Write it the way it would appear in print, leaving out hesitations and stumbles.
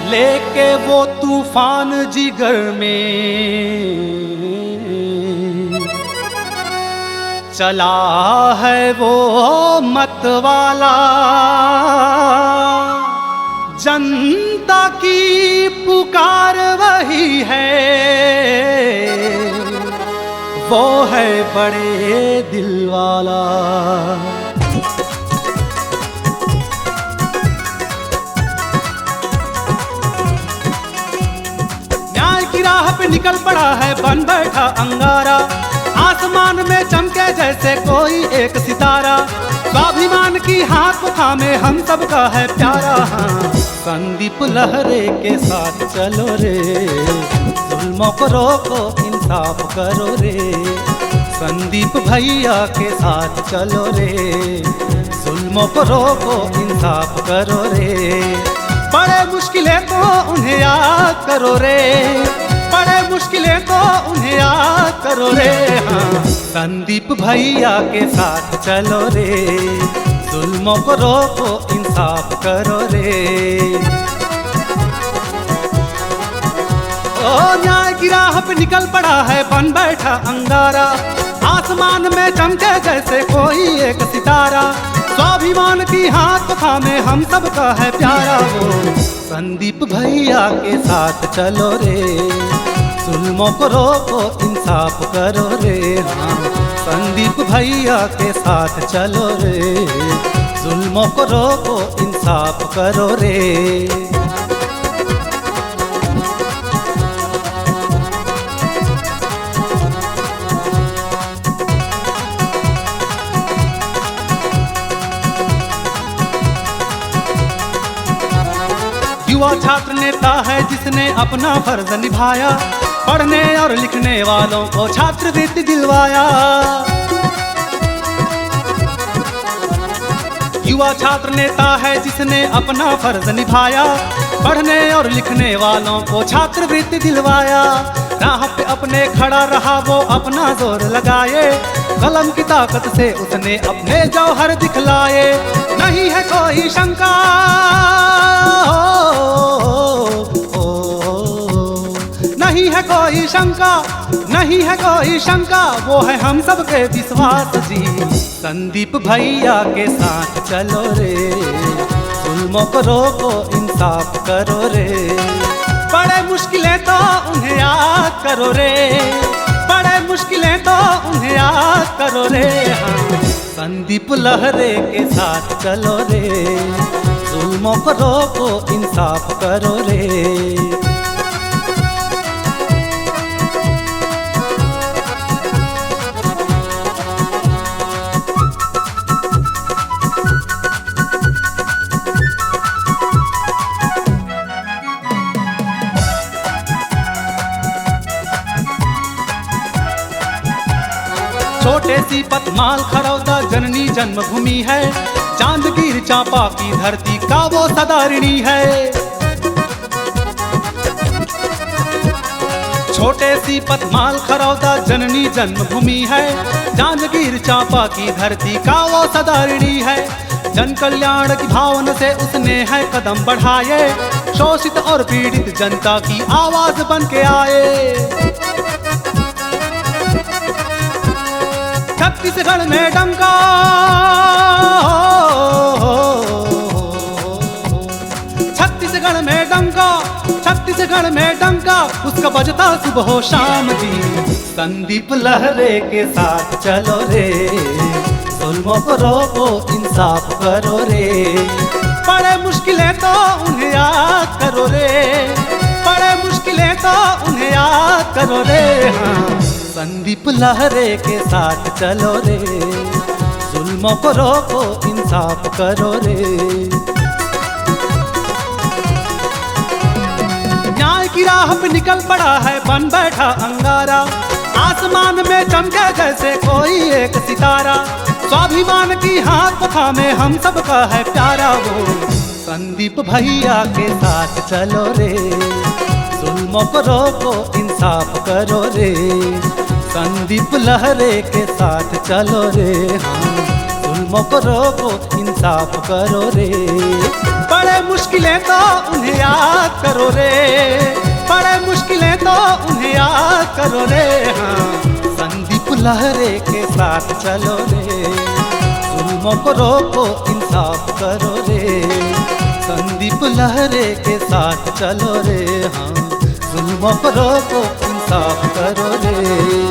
लेके वो तूफान जिगर में चला है वो मतवाला, जनता की पुकार वही है, वो है बड़े दिल वाला। राह पे निकल पड़ा है बन बैठा अंगारा, आसमान में चमके जैसे कोई एक सितारा, स्वाभिमान की हाथ को थामे हम सबका है प्यारा। हाँ, संदीप लहरे के साथ चलो रे, जुल्मों को रोको इंसाफ करो रे। संदीप भैया के साथ चलो रे, जुल्मों को रोको इंसाफ करो रे। बड़े मुश्किलें तो उन्हें याद करो रे, बड़े मुश्किलें तो उन्हें याद करो रे। हाँ, संदीप भैया के साथ चलो रे, जुल्मों को रोको इंसाफ करो रे। ओ न्याय की राह पे निकल पड़ा है बन बैठा अंगारा, आसमान में चमके जैसे कोई एक सितारा, स्वाभिमान की हाथ थामे हम सबका है प्यारा। वो संदीप भैया के साथ चलो रे, जुल्मों को रोको इंसाफ करो रे। हाँ, संदीप भैया के साथ चलो रे, जुल्मों को रोको इंसाफ करो रे। युवा छात्र नेता है जिसने अपना फर्ज निभाया, पढ़ने और लिखने वालों को छात्रवृत्ति दिलवाया। युवा छात्र नेता है जिसने अपना फर्ज निभाया, पढ़ने और लिखने वालों को छात्रवृत्ति दिलवाया। राह पे अपने खड़ा रहा वो अपना जोर लगाए, कलम की ताकत से उसने अपने जौहर दिखलाए। नहीं है कोई शंका, नहीं है कोई शंका, नहीं है कोई शंका, वो है हम सबके विश्वास जी। संदीप भैया के साथ चलो रे, जुल्मों को रोको इंसाफ करो रे। बड़े मुश्किलें तो उन्हें याद करो रे, बड़े मुश्किलें तो उन्हें याद करो रे। हाँ, संदीप लहरे के साथ चलो रे, जुल्मों को रोको इंसाफ करो रे। छोटे सी पतमाल खरौदा जननी जन्मभूमि है, चांदगीर चांपा की धरती का वो सदारिणी है। छोटे सी पतमाल खरौदा जननी जन्मभूमि है, चांदगीर चांपा की धरती का वो सदारिणी है। जन कल्याण की भावना से उसने है कदम बढ़ाए, शोषित और पीड़ित जनता की आवाज बन के आए। छत्तीसगढ़ में डंका, छत्तीसगढ़ में डंका, छत्तीसगढ़ में डंका, उसका बजता सुबह हो शाम जी। संदीप लहरे के साथ चलो रे, जुल्मों को रोको इंसाफ करो रे। बड़े मुश्किलें तो उन्हें याद करो रे, बड़े मुश्किलें तो उन्हें याद करो रे। हाँ, संदीप लहरे के साथ चलो रे, जुल्मों को रोको इंसाफ करो रे। न्याय की राह पे निकल पड़ा है बन बैठा अंगारा, आसमान में चमके जैसे कोई एक सितारा, स्वाभिमान की हाथ को थामे हम सबका है प्यारा। वो संदीप भैया के साथ चलो रे, जुल्मों को रोको इंसाफ करो रे। संदीप लहरे के साथ चलो रे, हाँ जुल्मों को रोको इंसाफ करो रे। बड़े मुश्किलें तो उन्हें याद करो रे, बड़े मुश्किलें तो उन्हें याद करो रे, हाँ संदीप लहरे के साथ चलो रे, जुल्मों को रोको इंसाफ करो रे। संदीप लहरे के साथ चलो रे, हाँ जुल्मों को रोको इंसाफ करो रे।